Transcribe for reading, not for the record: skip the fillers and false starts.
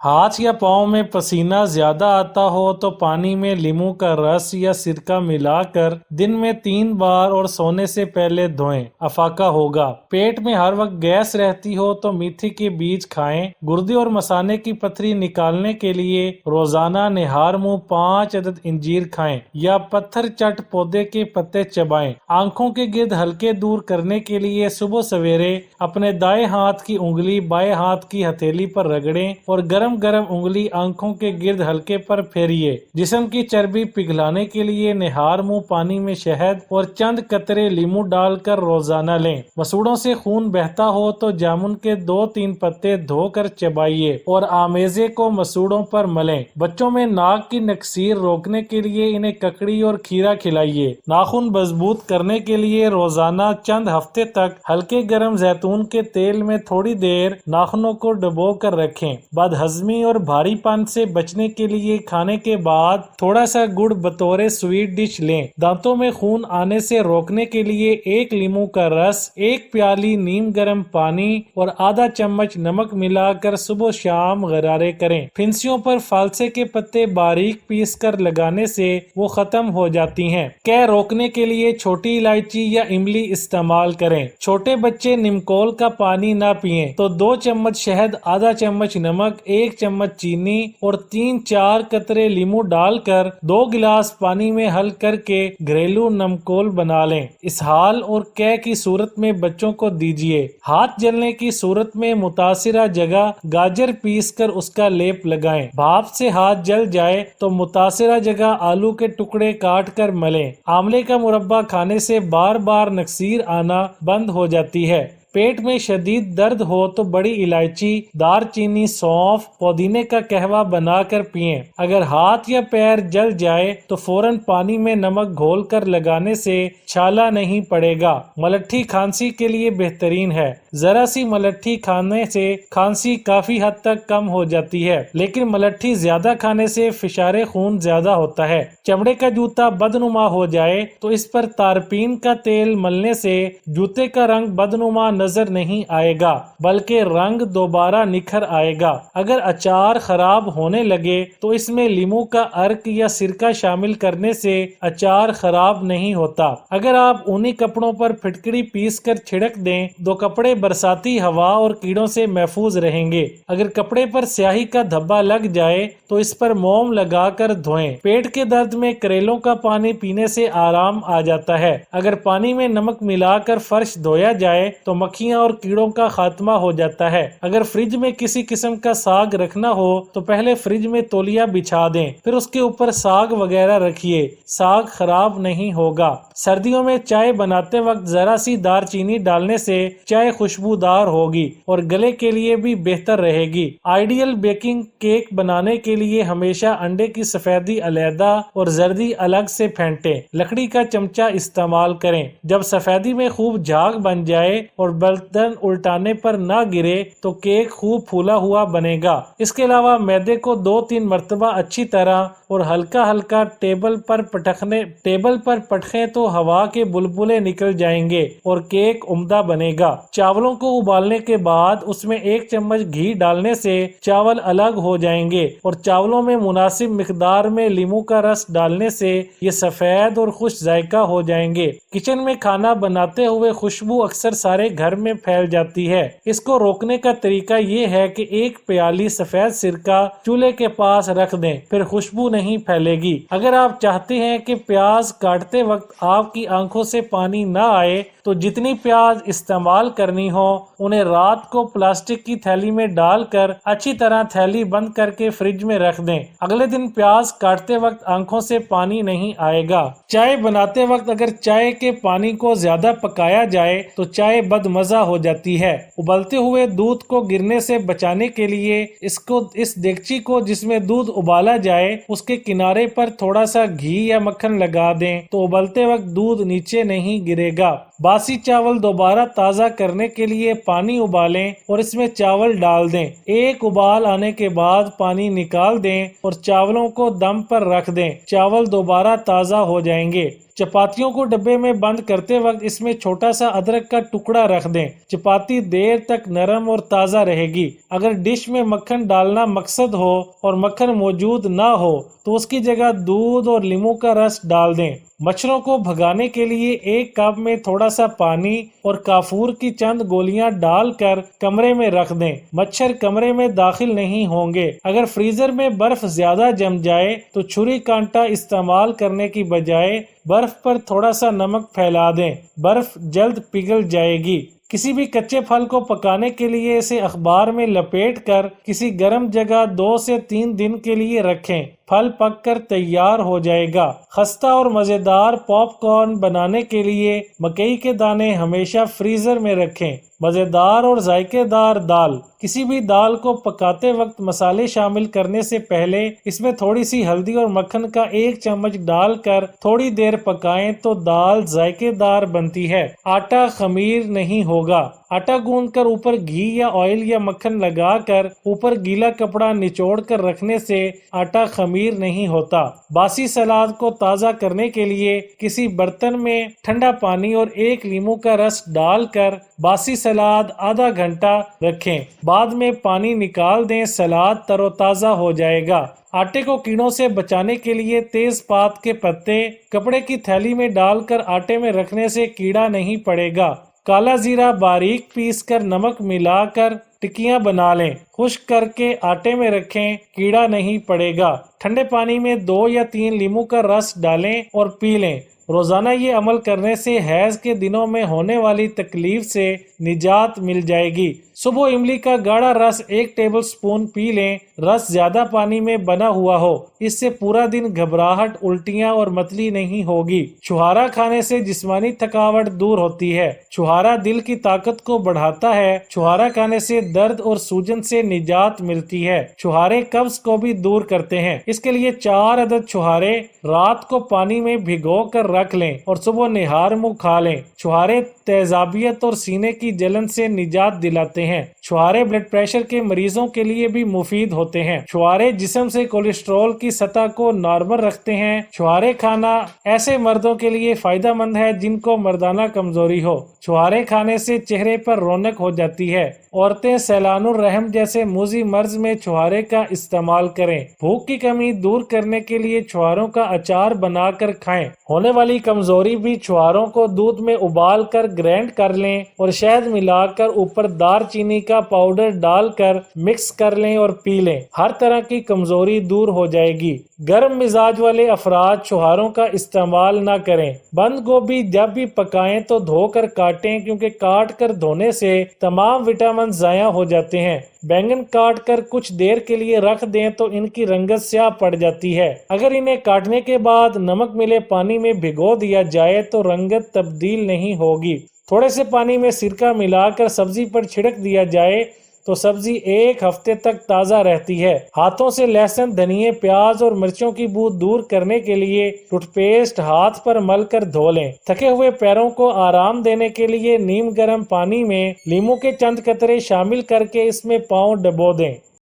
ہاتھ یا پاؤں میں پسینہ زیادہ آتا ہو تو پانی میں لیموں کا رس یا سرکہ ملا کر دن میں 3 بار اور سونے سے پہلے دھوئیں، افاقہ ہوگا۔ پیٹ میں ہر وقت گیس رہتی ہو تو میتھی کے بیج کھائیں۔ گردے اور مثانے کی پتھری نکالنے کے لیے روزانہ نہار منہ 5 عدد انجیر کھائیں یا پتھر چٹ پودے کے پتے چبائیں۔ آنکھوں کے گرد ہلکے دور کرنے کے لیے صبح سویرے اپنے دائیں ہاتھ کی انگلی بائیں ہاتھ کی ہتھیلی پر رگڑیں اور گرم انگلی آنکھوں کے گرد ہلکے پر پھیریے۔ جسم کی چربی پگھلانے کے لیے نہار منہ پانی میں شہد اور چند قطرے لیموں ڈال کر روزانہ لیں۔ مسوڑوں سے خون بہتا ہو تو جامن کے 2-3 پتے دھو کر چبائیے اور آمیزے کو مسوڑوں پر ملیں۔ بچوں میں ناک کی نکسیر روکنے کے لیے انہیں ککڑی اور کھیرا کھلائیے۔ ناخن مضبوط کرنے کے لیے روزانہ چند ہفتے تک ہلکے گرم زیتون کے تیل میں تھوڑی دیر ناخنوں کو ڈبو کر رکھیں۔ بدہضمی اور بھاری پن سے بچنے کے لیے کھانے کے بعد تھوڑا سا گڑ بطور سویٹ ڈش لیں۔ دانتوں میں خون آنے سے روکنے کے لیے 1 لیموں کا رس، 1 پیالی نیم گرم پانی اور آدھا چمچ نمک ملا کر صبح شام غرارے کریں۔ پھنسیوں پر فالسے کے پتے باریک پیس کر لگانے سے وہ ختم ہو جاتی ہیں۔ قے روکنے کے لیے چھوٹی الائچی یا املی استعمال کریں۔ چھوٹے بچے نمکول کا پانی نہ پئیں تو 2 چمچ شہد، آدھا چمچ نمک، 1 چمچ چینی اور 3-4 قطرے لیموں ڈال کر 2 گلاس پانی میں حل کر کے گھریلو نمکول بنا لیں۔ اسہال اور قے کی صورت میں بچوں کو دیجیے۔ ہاتھ جلنے کی صورت میں متاثرہ جگہ گاجر پیس کر اس کا لیپ لگائیں۔ بھاپ سے ہاتھ جل جائے تو متاثرہ جگہ آلو کے ٹکڑے کاٹ کر ملیں۔ آملے کا مربع کھانے سے بار بار نکسیر آنا بند ہو جاتی ہے۔ پیٹ میں شدید درد ہو تو بڑی الائچی، دار چینی، سونف، پودینے کا قہوہ بنا کر پئیں۔ اگر ہاتھ یا پیر جل جائے تو فوراً پانی میں نمک گھول کر لگانے سے چھالا نہیں پڑے گا۔ ملٹھی کھانسی کے لیے بہترین ہے۔ ذرا سی ملٹھی کھانے سے کھانسی کافی حد تک کم ہو جاتی ہے، لیکن ملٹھی زیادہ کھانے سے فشار خون زیادہ ہوتا ہے۔ چمڑے کا جوتا بدنما ہو جائے تو اس پر تارپین کا تیل ملنے سے جوتے کا رنگ بدنما نظر نہیں آئے گا، بلکہ رنگ دوبارہ نکھر آئے گا۔ اگر اچار خراب ہونے لگے تو اس میں لیموں کا عرق یا سرکہ شامل کرنے سے اچار خراب نہیں ہوتا۔ اگر آپ اونی کپڑوں پر پھٹکڑی پیس کر چھڑک دیں تو کپڑے برساتی ہوا اور کیڑوں سے محفوظ رہیں گے۔ اگر کپڑے پر سیاہی کا دھبا لگ جائے تو اس پر موم لگا کر دھوئیں۔ پیٹ کے درد میں کریلوں کا پانی پینے سے آرام آ جاتا ہے۔ اگر پانی میں نمک ملا کر فرش دھویا جائے تو مکھیاں اور کیڑوں کا خاتمہ ہو جاتا ہے۔ اگر فریج میں کسی قسم کا ساگ رکھنا ہو تو پہلے فریج میں تولیہ بچھا دیں، پھر اس کے اوپر ساگ وغیرہ رکھیے، ساگ خراب نہیں ہوگا۔ سردیوں میں چائے بناتے وقت ذرا سی دار چینی ڈالنے سے چائے خوشبودار ہوگی اور گلے کے لیے بھی بہتر رہے گی۔ آئیڈیل بیکنگ کیک بنانے کے لیے ہمیشہ انڈے کی سفیدی علیحدہ اور زردی الگ سے پھینٹیں۔ لکڑی کا چمچہ استعمال کریں۔ جب سفیدی میں خوب جھاگ بن جائے اور برتن الٹانے پر نہ گرے تو کیک خوب پھولا ہوا بنے گا۔ اس کے علاوہ میدے کو 2-3 مرتبہ اچھی طرح اور ہلکا ہلکا ٹیبل پر پٹخیں تو ہوا کے بلبلے نکل جائیں گے اور کیک عمدہ بنے گا۔ چاولوں کو ابالنے کے بعد اس میں 1 چمچ گھی ڈالنے سے چاول الگ ہو جائیں گے اور چاولوں میں مناسب مقدار میں لیموں کا رس ڈالنے سے یہ سفید اور خوش ذائقہ ہو جائیں گے۔ کچن میں کھانا بناتے ہوئے خوشبو اکثر سارے گھر میں پھیل جاتی ہے۔ اس کو روکنے کا طریقہ یہ ہے کہ 1 پیالی سفید سرکہ چولہے کے پاس رکھ دیں، پھر خوشبو نہیں پھیلے گی۔ اگر آپ چاہتے ہیں کہ پیاز کاٹتے وقت آپ کی آنکھوں سے پانی نہ آئے تو جتنی پیاز استعمال کرنی ہو انہیں رات کو پلاسٹک کی تھیلی میں ڈال کر اچھی طرح تھیلی بند کر کے فریج میں رکھ دیں۔ اگلے دن پیاز کاٹتے وقت آنکھوں سے پانی نہیں آئے گا۔ چائے بناتے وقت اگر چائے کے پانی کو زیادہ پکایا جائے تو چائے بد مزہ ہو جاتی ہے۔ ابلتے ہوئے دودھ کو گرنے سے بچانے کے لیے اس دیگچی کو جس میں دودھ ابالا جائے اس کے کنارے پر تھوڑا سا گھی یا مکھن لگا دیں تو ابلتے وقت دودھ نیچے نہیں گرے گا۔ باسی چاول دوبارہ تازہ کرنے کے لیے پانی ابالیں اور اس میں چاول ڈال دیں۔ 1 ابال آنے کے بعد پانی نکال دیں اور چاولوں کو دم پر رکھ دیں۔ چاول دوبارہ تازہ ہو جائیں گے۔ چپاتیوں کو ڈبے میں بند کرتے وقت اس میں چھوٹا سا ادرک کا ٹکڑا رکھ دیں، چپاتی دیر تک نرم اور تازہ رہے گی۔ اگر ڈش میں مکھن ڈالنا مقصد ہو اور مکھن موجود نہ ہو تو اس کی جگہ دودھ اور لیموں کا رس ڈال دیں۔ مچھروں کو بھگانے کے لیے ایک کپ میں تھوڑا سا پانی اور کافور کی چند گولیاں ڈال کر کمرے میں رکھ دیں۔ مچھر کمرے میں داخل نہیں ہوں گے۔ اگر فریزر میں برف زیادہ جم جائے تو چھری کانٹا استعمال کرنے کی بجائے برف پر تھوڑا سا نمک پھیلا دیں، برف جلد پگھل جائے گی۔ کسی بھی کچے پھل کو پکانے کے لیے اسے اخبار میں لپیٹ کر کسی گرم جگہ 2 سے 3 دن کے لیے رکھیں، پھل پک کر تیار ہو جائے گا۔ خستہ اور مزیدار پاپ کارن بنانے کے لیے مکئی کے دانے ہمیشہ فریزر میں رکھیں۔ مزیدار اور ذائقے دار دال۔ کسی بھی دال کو پکاتے وقت مسالے شامل کرنے سے پہلے اس میں تھوڑی سی ہلدی اور مکھن کا 1 چمچ ڈال کر تھوڑی دیر پکائیں تو دال ذائقے دار بنتی ہے۔ آٹا خمیر نہیں ہوگا۔ آٹا گوندھ کر اوپر گھی یا آئل یا مکھن لگا کر اوپر گیلا کپڑا نچوڑ کر رکھنے سے آٹا خمیر نہیں ہوتا۔ باسی سلاد کو تازہ کرنے کے لیے کسی برتن میں ٹھنڈا پانی اور 1 لیموں کا رس ڈال کر باسی سلاد آدھا گھنٹہ رکھیں، بعد میں پانی نکال دیں، سلاد تر و تازہ ہو جائے گا۔ آٹے کو کیڑوں سے بچانے کے لیے تیز پات کے پتے کپڑے کی تھیلی میں ڈال کر آٹے میں رکھنے سے کیڑا نہیں پڑے گا۔ کالا زیرہ باریک پیس کر نمک ملا کر ٹکیاں بنا لیں، خشک کر کے آٹے میں رکھیں، کیڑا نہیں پڑے گا۔ ٹھنڈے پانی میں 2 یا 3 لیموں کا رس ڈالیں اور پی لیں۔ روزانہ یہ عمل کرنے سے حیض کے دنوں میں ہونے والی تکلیف سے نجات مل جائے گی۔ صبح املی کا گاڑھا رس 1 ٹیبل سپون پی لیں، رس زیادہ پانی میں بنا ہوا ہو، اس سے پورا دن گھبراہٹ، الٹیاں اور متلی نہیں ہوگی۔ چھہارا کھانے سے جسمانی تھکاوٹ دور ہوتی ہے۔ چھہارا دل کی طاقت کو بڑھاتا ہے۔ چھہارا کھانے سے درد اور سوجن سے نجات ملتی ہے۔ چھہارے قبض کو بھی دور کرتے ہیں۔ اس کے لیے 4 عدد چھہارے رات کو پانی میں بھگو کر رکھ لیں اور صبح نہار منہ کھا لیں۔ چھہارے تیزابیت اور سینے کی جلن سے نجات دلاتے ہیں۔ چھہارے بلڈ پریشر کے مریضوں کے لیے بھی مفید ہوتے ہیں۔ چھہارے جسم سے کولیسٹرول کی سطح کو نارمل رکھتے ہیں۔ چھہارے کھانا ایسے مردوں کے لیے فائدہ مند ہے جن کو مردانہ کمزوری ہو۔ چھہارے کھانے سے چہرے پر رونق ہو جاتی ہے۔ عورتیں سیلان الرحم جیسے موذی مرض میں چھہارے کا استعمال کریں۔ بھوک کی کمی دور کرنے کے لیے چھہاروں کا اچار بنا کر کھائیں۔ ہونے والی کمزوری بھی چھہاروں کو دودھ میں ابال کر گرائنڈ کر لیں اور شہد ملا کر اوپر دار چینی کا پاؤڈر ڈال کر مکس کر لیں اور پی لیں، ہر طرح کی کمزوری دور ہو جائے گی۔ گرم مزاج والے افراد چھہاروں کا استعمال نہ کریں۔ بند گوبھی جب بھی پکائیں تو دھو کر کاٹیں، کیونکہ کاٹ کر دھونے سے تمام وٹامن ضائع ہو جاتے ہیں۔ بینگن کاٹ کر کچھ دیر کے لیے رکھ دیں تو ان کی رنگت سیاہ پڑ جاتی ہے۔ اگر انہیں کاٹنے کے بعد نمک ملے پانی میں بھگو دیا جائے تو رنگت تبدیل نہیں ہوگی۔ تھوڑے سے پانی میں سرکہ ملا کر سبزی پر چھڑک دیا جائے تو سبزی 1 ہفتے تک تازہ رہتی ہے۔ ہاتھوں سے لہسن، دھنیے، پیاز اور مرچوں کی بو دور کرنے کے لیے ٹوتھ پیسٹ ہاتھ پر مل کر دھو لیں۔ تھکے ہوئے پیروں کو آرام دینے کے لیے نیم گرم پانی میں لیموں کے چند قطرے شامل کر کے اس میں پاؤں ڈبو دیں۔